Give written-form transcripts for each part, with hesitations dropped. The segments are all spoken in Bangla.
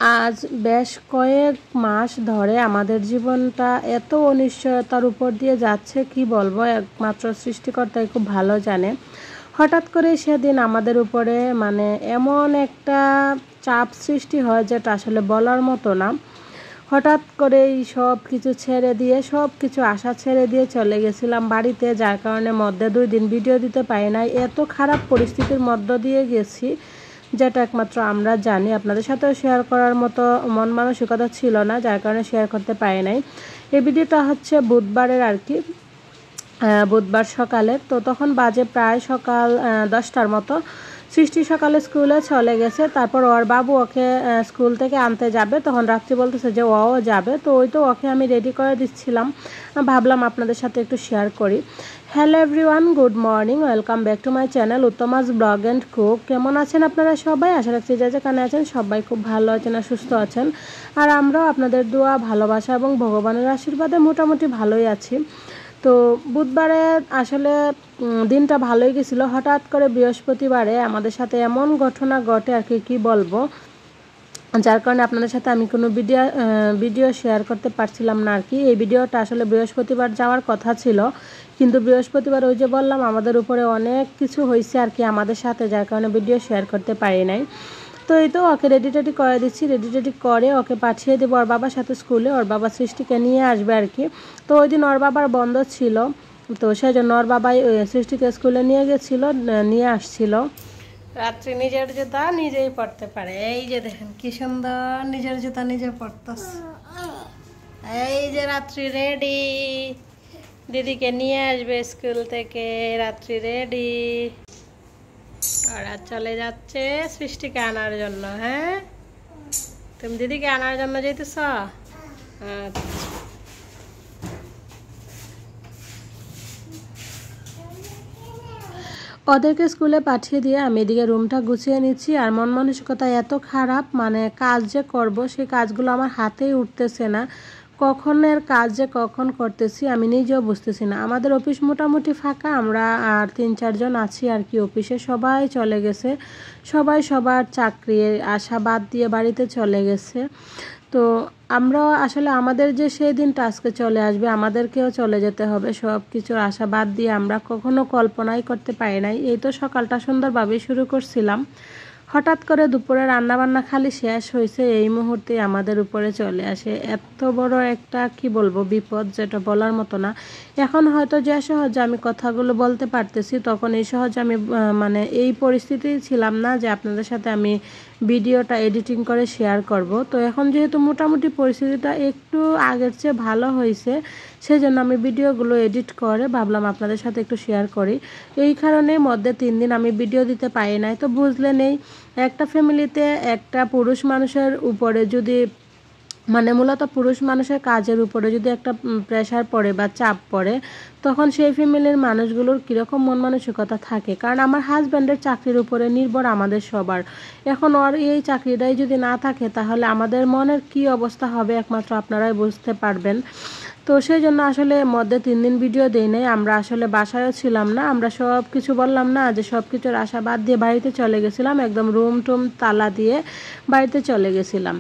আজ বেশ কয়েক মাস ধরে আমাদের জীবনটা এত অনিশ্চয়তার উপর দিয়ে যাচ্ছে, কি বলবো, একমাত্র সৃষ্টিকর্তাই খুব ভালো জানে। হঠাৎ করে সেদিন আমাদের উপরে এমন একটা চাপ সৃষ্টি হয় যেটা আসলে বলার মতো না। হঠাৎ করেই সব কিছু ছেড়ে দিয়ে, সব কিছু আশা ছেড়ে দিয়ে চলে গেছিলাম বাড়িতে, যার কারণে মধ্যে 2 দিন ভিডিও দিতে পারি নাই। এত খারাপ পরিস্থিতির মধ্য দিয়ে গেছি যেটা একমাত্র আমরা জানি। আপনাদের সাথেও শেয়ার করার মতো মন মানসিকতা ছিল না, যার কারণে শেয়ার করতে পারি নাই। এই ভিডিওটা হচ্ছে বুধবারের আর কি, বুধবার সকালে। তো তখন বাজে প্রায় সকাল 10টার মতো। সৃষ্টি সকালে স্কুলে চলে গেছে, তারপর ওর বাবু ওকে স্কুল থেকে আনতে যাবে। তখন রাত্রি বলতেছে যে ও যাবে, তো ওই তো ওকে আমি রেডি করে দিচ্ছিলাম, ভাবলাম আপনাদের সাথে একটু শেয়ার করি। Hello everyone, good morning, welcome back to my channel Uttama's blog and cook. কেমন আছেন আপনারা সবাই? আশা রাখছি যে যেখানে আছেন সবাই খুব ভালো আছেন আর সুস্থ আছেন। আর আমরাও আপনাদের দোয়া, ভালোবাসা এবং ভগবানের আশীর্বাদে মোটামুটি ভালোই আছি। তো বুধবারে আসলে দিনটা ভালোই গেছিলো। হঠাৎ করে বৃহস্পতিবারে আমাদের সাথে এমন ঘটনা ঘটে আর কি বলবো, যার কারণে আপনাদের সাথে আমি কোনো ভিডিও শেয়ার করতে পারছিলাম না আর কি। এই ভিডিওটা আসলে বৃহস্পতিবার যাওয়ার কথা ছিল, কিন্তু বৃহস্পতিবার ওই যে বললাম আমাদের উপরে অনেক কিছু হয়েছে আর কি আমাদের সাথে, যার কারণে ভিডিও শেয়ার করতে পারি নাই। তো এই তো ওকে রেডি করে দিচ্ছি, রেডি করে ওকে পাঠিয়ে দেবো ওর বাবার সাথে স্কুলে। ওর বাবা সৃষ্টিকে নিয়ে আসবে আর কি। তো ওই দিন ওর বাবার বন্ধ ছিল, তো সেই জন্য ওর বাবাই সৃষ্টিকে স্কুলে নিয়ে গেছিলো, নিয়ে আসছিল। রাত্রি নিজের জুতা নিজেই পড়তে পারে, এই যে দেখেন কি সুন্দর নিজের জুতা নিজে পড়তেছে। এই যে রাত্রি রেডি, দিদিকে নিয়ে আসবে স্কুল থেকে, রাত্রি রেডি। ওরা চলে যাচ্ছে সৃষ্টিকে আনার জন্য। হ্যাঁ, তুমি দিদিকে আনার জন্য যেতেছ? আচ্ছা, ওদেরকে স্কুলে পাঠিয়ে দিয়ে আমি এদিকে রুমটা গুছিয়ে নিচ্ছি। আর মন মানসিকতা এত খারাপ, কাজ যে করব সেই কাজগুলো আমার হাতেই উঠতেছে না। কখনের কাজ যে কখন করতেছি আমি নিজেও বুঝতেছি না। আমাদের অফিস মোটামুটি ফাঁকা, আমরা আর 3-4 জন আছি আর কি অফিসে। সবাই চলে গেছে, সবাই সবার চাকরির আশা বাদ দিয়ে বাড়িতে চলে গেছে। তো আমরা আসলে আমাদের যে সেই দিনটা আজকে চলে আসবে, আমাদেরকেও চলে যেতে হবে। সব কিছুর আশা বাদ দিয়ে আমরা কখনো কল্পনাই করতে পারি নাই। এই তো সকালটা সুন্দরভাবেই শুরু করছিলাম, হঠাৎ করে দুপুরে রান্নাবান্না খালি শেষ হয়েছে, এই মুহূর্তে আমাদের উপরে চলে আসে এত বড় একটা কি বলবো বিপদ, যেটা বলার মতো না। এখন হয়তো যে সহজে আমি কথাগুলো বলতে পারতেছি, তখন এই সহজে আমি এই পরিস্থিতি ছিলাম না যে আপনাদের সাথে আমি ভিডিওটা এডিটিং করে শেয়ার করব। তো এখন যেহেতু মোটামুটি পরিস্থিতিটা একটু আগের চেয়ে ভালো হয়েছে, সেই জন্য আমি ভিডিওগুলো এডিট করে ভাবলাম আপনাদের সাথে একটু শেয়ার করি। এই কারণে মধ্যে 3 দিন আমি ভিডিও দিতে পারি নাই। তো বুঝলে নেই, একটা ফ্যামিলিতে একটা পুরুষ মানুষের উপরে যদি মূলত পুরুষ মানুষের কাজের উপরে যদি একটা প্রেশার পড়ে বা চাপ পড়ে, তখন সেই ফ্যামিলির মানুষগুলোর কীরকম মন মানসিকতা থাকে। কারণ আমার হাজব্যান্ডের চাকরির উপরে নির্ভর আমাদের সবার। এখন ওর এই চাকরিটাই যদি না থাকে, তাহলে আমাদের মনের কি অবস্থা হবে একমাত্র আপনারাই বুঝতে পারবেন। তো সেই জন্য আসলে মধ্যে 3 দিন ভিডিও দেই নাই। আমরা আসলে বাসায়ও ছিলাম না, আমরা সব কিছু বললাম না যে সব কিছুর আশা বাদ দিয়ে বাড়িতে চলে গেছিলাম, একদম রুম টুম তালা দিয়ে বাড়িতে চলে গেছিলাম।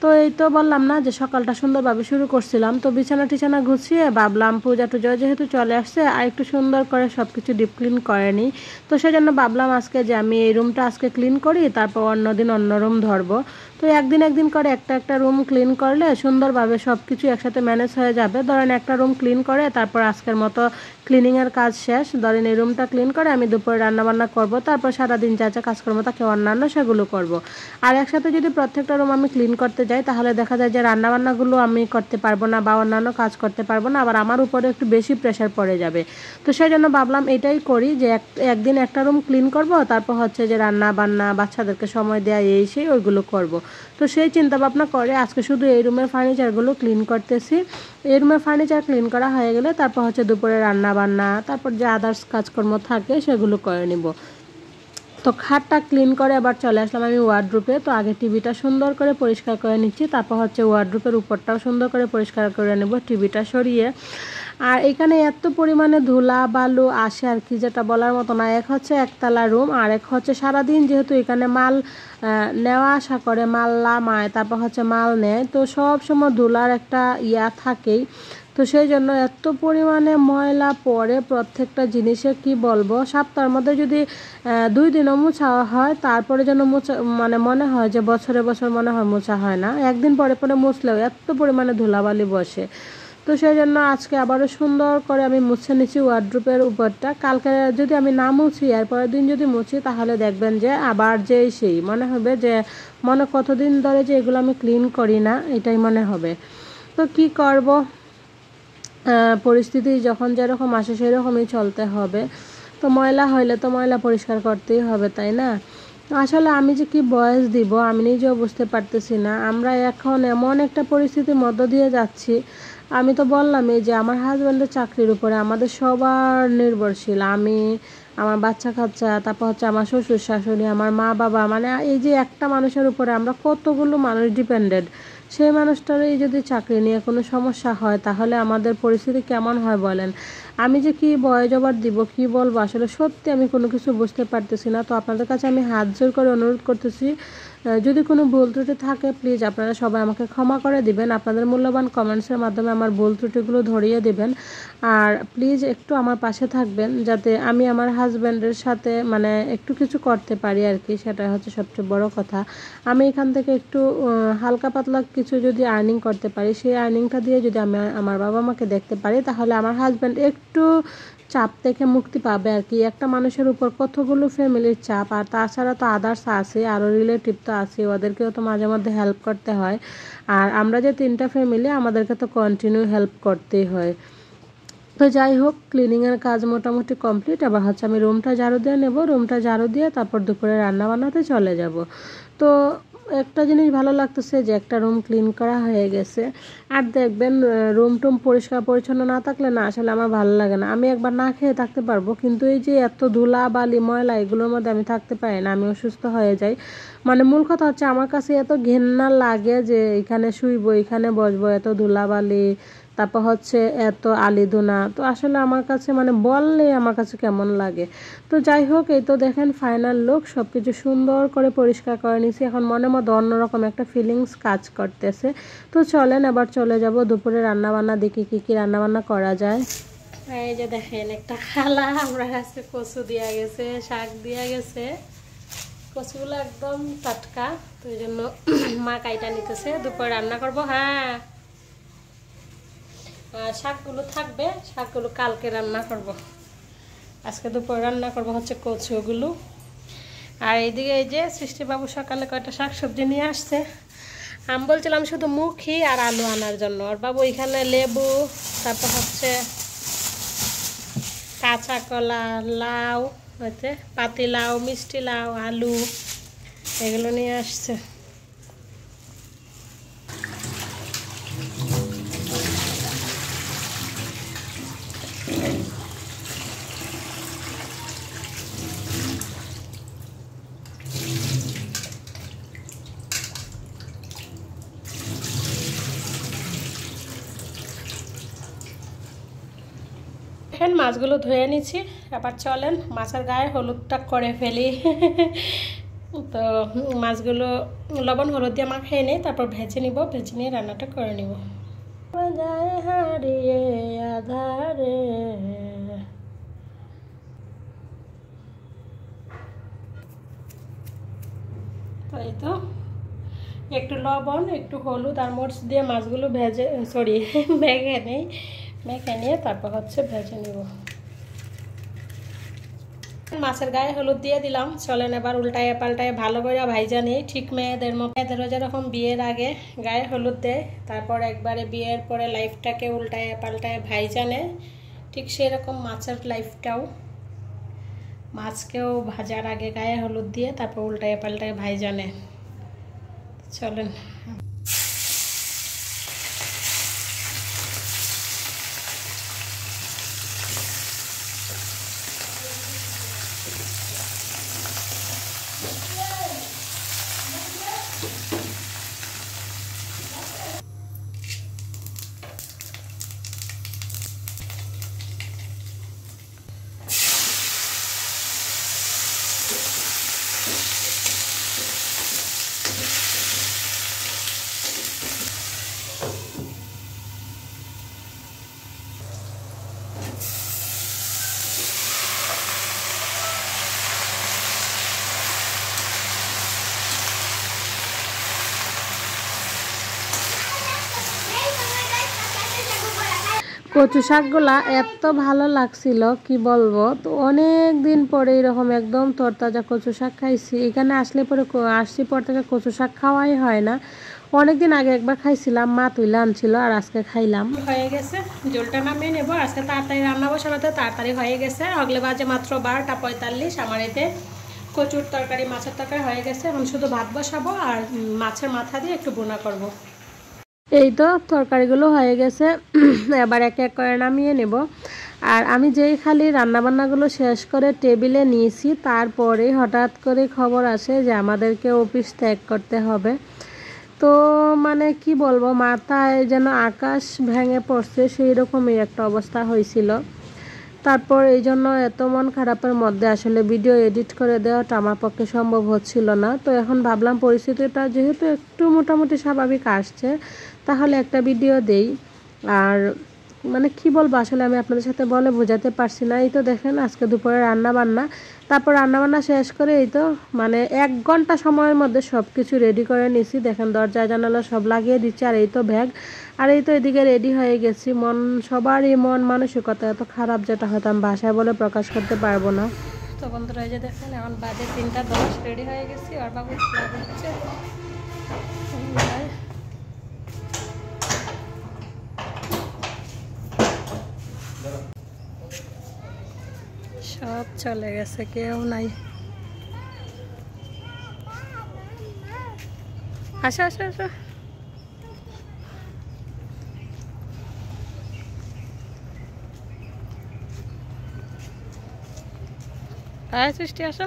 তো এই তো বললাম না যে সকালটা সুন্দরভাবে শুরু করছিলাম। তো বিছানা টিছানা গুছিয়ে ভাবলাম পূজা টুজা যেহেতু চলে আসছে, আর একটু সুন্দর করে সব কিছু ডিপ ক্লিন করে নিই। তো সেই জন্য ভাবলাম আজকে যে আমি এই রুমটা আজকে ক্লিন করি, তারপর অন্যদিন অন্য রুম ধরবো। তো একদিন করে একটা রুম ক্লিন করলে সুন্দরভাবে সব কিছু একসাথে ম্যানেজ হয়ে যাবে। ধরেন একটা রুম ক্লিন করে তারপর আজকের মতো ক্লিনিংয়ের কাজ শেষ। ধরেন এই রুমটা ক্লিন করে আমি দুপুরে রান্নাবান্না করব, তারপর সারাদিন যা যা কাজকর্ম থাকে অন্যান্য সেগুলো করব। আর একসাথে যদি প্রত্যেকটা রুম আমি ক্লিন করতে যাই, তাহলে দেখা যায় যে রান্নাবান্নাগুলো আমি করতে পারবো না বা অন্যান্য কাজ করতে পারবো না, আবার আমার উপরে একটু বেশি প্রেশার পড়ে যাবে। তো সেই জন্য ভাবলাম এটাই করি যে একদিন একটা রুম ক্লিন করব, তারপর হচ্ছে যে রান্না বান্না, বাচ্চাদেরকে সময় দেওয়া, এই সেই ওইগুলো করব। তো সেই চিন্তা ভাবনা করে আজকে শুধু এই রুমের ফার্নিচারগুলো ক্লিন করতেছি। এই রুমের ফার্নিচার ক্লিন করা হয়ে গেলে তারপর হচ্ছে দুপুরে রান্না বান্না, তারপর যে আদার্স কাজকর্ম থাকে সেগুলো করে নিব। তো খাটটা ক্লিন করে আবার চলে আসলাম আমি ওয়ার্ডরোবে। তো আগে টিভিটা সুন্দর করে পরিষ্কার করে নিচ্ছি, তারপর হচ্ছে ওয়ার্ডরোবের উপরটাও সুন্দর করে পরিষ্কার করে নেব, টিভিটা সরিয়ে। আর এখানে এত পরিমাণে ধুলা বালু আসে আর কি, যেটা বলার মতো না। এক হচ্ছে একতলা রুম, আর এক হচ্ছে সারাদিন যেহেতু এখানে মাল নেওয়া আসা করে, মাল নামায়, তারপর হচ্ছে মাল নেয়, তো সব সময় ধুলার একটা থাকেই। তো সেই জন্য এত পরিমাণে ময়লা পড়ে প্রত্যেকটা জিনিসে, কি বলবো। সপ্তাহের মধ্যে যদি 2 দিনও মোছা হয়, তারপরে যেন মোছা মানে মনে হয় যে বছরে বছর মনে হয় মোছা হয় না। একদিন পরে পরে মুছলেও এত পরিমাণে ধুলাবালি বসে। তো সেই জন্য আজকে আবারও সুন্দর করে আমি মুছে নিচ্ছি ওয়ার্ড্রোবের উপরটা। কালকে যদি আমি না মুছি, এরপরের দিন যদি মুছি, তাহলে দেখবেন যে আবার যেই সেই মনে হবে যে কতদিন ধরে যে এগুলো আমি ক্লিন করি না, এটাই মনে হবে। তো কি করব, পরিস্থিতি যখন যেরকম আসে সেরকমই চলতে হবে। তো ময়লা হইলে তো ময়লা পরিষ্কার করতেই হবে, তাই না? আসলে আমি যে কি বয়স দিব আমি নিজেও বুঝতে পারতেছি না। আমরা এখন এমন একটা পরিস্থিতির মধ্য দিয়ে যাচ্ছি। আমি তো বললামই যে আমার হাজব্যান্ডের চাকরির উপরে আমাদের সবার নির্ভরশীল। আমি, আমার বাচ্চা কাচ্চা, তারপর হচ্ছে আমার শ্বশুর শাশুড়ি, আমার মা বাবা, মানে এই যে একটা মানুষের উপরে আমরা কতগুলো মানুষ ডিপেন্ডেন্ট। সেই মানুষটারই যদি চাকরি নিয়ে কোনো সমস্যা হয়, তাহলে আমাদের পরিস্থিতি কেমন হয় বলেন। আমি যে কি বয় জবাব দিব, কি বলবো, আসলে সত্যি আমি কোনো কিছু বুঝতে পারতেছি না। তো আপনাদের কাছে আমি হাত জোর করে অনুরোধ করতেছি, যদি কোনো ভুল ত্রুটি থাকে প্লিজ আপনারা সবাই আমাকে ক্ষমা করে দিবেন। আপনাদের মূল্যবান কমেন্টসের মাধ্যমে আমার ভুল ত্রুটিগুলো ধরিয়ে দিবেন। আর প্লিজ একটু আমার পাশে থাকবেন, যাতে আমি আমার হাজব্যান্ডের সাথে মানে একটু কিছু করতে পারি আর কি। সেটা হচ্ছে সবচেয়ে বড় কথা। আমি এখান থেকে একটু হালকা পাতলা কিছু যদি আর্নিং করতে পারি, সেই আর্নিংটা দিয়ে যদি আমি আমার বাবা মাকে দেখতে পারি, তাহলে আমার হাজব্যান্ড একটু চাপ থেকে মুক্তি পাবে আর কি। একটা মানুষের উপর কতগুলো ফ্যামিলির চাপ, আর তাছাড়া তো আদার্স আছে, আরও রিলেটিভ তো আছে, ওদেরকেও তো মাঝে মধ্যে হেল্প করতে হয়। আর আমরা যে 3টা ফ্যামিলি, আমাদেরকে তো কন্টিনিউ হেল্প করতেই হয়। তো যাই হোক, ক্লিনিংয়ের কাজ মোটামুটি কমপ্লিট। আবার হচ্ছে আমি রুমটা ঝাড়ু দিয়ে নেব, রুমটা ঝাড়ু দিয়ে তারপর দুপুরে রান্না বান্নাতে চলে যাব। তো একটা জিনিস ভালো লাগতেছে যে একটা রুম ক্লিন করা হয়ে গেছে। আর দেখবেন রুম টুম পরিষ্কার পরিচ্ছন্ন না থাকলে না আসলে আমার ভালো লাগে না। আমি একবার না খেয়ে থাকতে পারবো, কিন্তু এই যে এত ধুলা বালি ময়লা এগুলোর মধ্যে আমি থাকতে পারি না, আমি অসুস্থ হয়ে যাই। মানে মূল কথা হচ্ছে আমার কাছে এত ঘেন্না লাগে যে এখানে শুইবো, এখানে বসবো, এত ধুলাবালি, তারপর হচ্ছে এত আলিদুনা। তো আসলে আমার কাছে মানে বললে আমার কাছে কেমন লাগে। তো যাই হোক, এই তো দেখেন ফাইনাল লুক, সব কিছু সুন্দর করে পরিষ্কার করে নিয়েছি। এখন মনের মধ্যে অন্যরকম একটা ফিলিংস কাজ করতেছে। তো চলেন এবার চলে যাব দুপুরে রান্নাবান্না, দেখি কী কী রান্নাবান্না করা যায়। এই যে দেখেন একটা খালা আমরা কাছে কচু দিয়া গেছে, শাক দিয়া গেছে। কচুগুলো একদম টাটকা, তো এই জন্য মা কাইটা নিতেছে। দুপুরে রান্না করবো। হ্যাঁ, শাকগুলো থাকবে, শাকগুলো কালকে রান্না করব। আজকে দুপুরে রান্না করব হচ্ছে কচুগুলো। আর এইদিকে এই যে সৃষ্টিবাবু সকালে কয়টা শাক সবজি নিয়ে আসছে। আমি বলছিলাম শুধু মুখি আর আলু আনার জন্য, আর বাবু এখানে লেবু, তারপর হচ্ছে কাঁচা কলা, লাউ হচ্ছে, পাতি লাউ, মিষ্টি লাউ, আলু, এগুলো নিয়ে আসছে। এখন মাছগুলো ধুয়ে নিচ্ছি। এবার চলেন মাছের গায়ে হলুদটা করে ফেলি। তো মাছগুলো লবণ হলুদ দিয়ে মাখিয়ে নিই, তারপর ভেজে নিব, ভেজে নিয়ে রান্নাটা করে নিব। হারিয়ে আধারে তো এই তো একটু লবণ, একটু হলুদ আর মরিচ দিয়ে মাছগুলো ভেজে মেখে নিই। মেখে নিয়ে তারপর হচ্ছে ভেজে নিব। মাছের গায়ে হলুদ দিয়ে দিলাম। চলেন এবার উল্টায় পাল্টায় ভালো করে ভাইজা নিই, ঠিক মেয়েদের মতো। মেয়েদেরও যেরকম বিয়ের আগে গায়ে হলুদ দেয়, তারপর একবারে বিয়ের পরে লাইফটাকে উল্টায় পাল্টায় ভাইজা নেয়, ঠিক সেরকম মাছের লাইফটাও, মাছকেও ভাজার আগে গায়ে হলুদ দিয়ে তারপর উল্টায় পাল্টায় ভাইজা নেয়। চলেন। কচু শাকগুলা এত ভালো লাগছিল কি বলবো। তো অনেক দিন পরে এরকম একদম তরতাজা কচু শাক খাইছি। এখানে আসলে পরে আসছি পর থেকে কচু শাক খাওয়াই হয় না। অনেকদিন আগে একবার খাইছিলাম, মা তুইলা আনছিল, আর আজকে খাইলাম। হয়ে গেছে, জলটা নামিয়ে নেবো। আজকে তাড়াতাড়ি রান্না বসানোতে তাড়াতাড়ি হয়ে গেছে। অগলে বাজে মাত্র 12:45। আমার এতে কচুর তরকারি, মাছের তরকারি হয়ে গেছে। এখন শুধু ভাত বসাবো আর মাছের মাথা দিয়ে একটু বোনা করব। এই তো তরকারিগুলো হয়ে গেছে, এবার এক এক করে নামিয়ে নেব। আর আমি যেই খালি রান্নাবান্নাগুলো শেষ করে টেবিলে নিয়েছি, তারপরে হঠাৎ করে খবর আসে যে আমাদেরকে অফিস ত্যাগ করতে হবে। তো মানে কি বলবো, মাথায় যেন আকাশ ভেঙে পড়ছে সেই রকমই একটা অবস্থা হয়েছিল। তারপর এই জন্য এত মন খারাপের মধ্যে আসলে ভিডিও এডিট করে দেওয়াটা আমার পক্ষে সম্ভব হচ্ছিল না। তো এখন ভাবলাম পরিস্থিতিটা যেহেতু একটু মোটামুটি স্বাভাবিক আসছে, তাহলে একটা ভিডিও দেই। আর মানে কি বলবো, আসলে আমি আপনাদের সাথে বলে বোঝাতে পারছি না। এই তো দেখেন আজকে দুপুরে রান্না বান্না, তারপর রান্নাবান্না শেষ করে এই তো মানে 1 ঘন্টা সময়ের মধ্যে সব কিছু রেডি করে নিছি। দেখেন দরজা জানালা সব লাগিয়ে দিচ্ছি, আর এই তো ব্যাগ, আর এই তো এদিকে রেডি হয়ে গেছি। সবারই মন মানসিকতা এত খারাপ, যেটা হয়তো আমি ভাষায় বলে প্রকাশ করতে পারবো না। তো বন্ধুরা এই যে দেখেন এখন বাজে 3:10, রেডি হয়ে গেছি। আর বাবু হচ্ছে সব চলে গেছে, কেউ নাই। আসো আসো আসো। আয় সৃষ্টি আসো।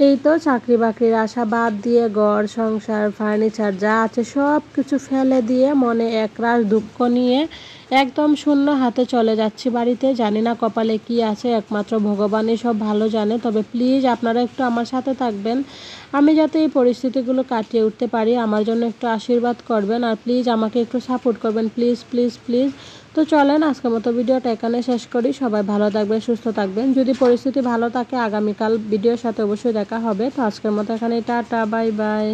এই তো চাকরি বাকরির আশা বাদ দিয়ে ঘর সংসার ফার্নিচার যা আছে সব কিছু ফেলে দিয়ে মনে একরাশ দুঃখ নিয়ে একদম শূন্য হাতে চলে যাচ্ছি বাড়িতে। জানি না কপালে কি আছে, একমাত্র ভগবানই সব ভালো জানে। তবে প্লিজ আপনারা একটু আমার সাথে থাকবেন, আমি যাতে এই পরিস্থিতিগুলো কাটিয়ে উঠতে পারি। আমার জন্য একটু আশীর্বাদ করবেন, আর প্লিজ আমাকে একটু সাপোর্ট করবেন, প্লিজ প্লিজ প্লিজ। তো চলেন আজকের মতো ভিডিওটা এখানে শেষ করি। সবাই ভালো থাকবেন, সুস্থ থাকবেন। যদি পরিস্থিতি ভালো থাকে আগামীকাল ভিডিওর সাথে অবশ্যই দেখা হবে। তো আজকের মতো এখানে টাটা, বাই বাই।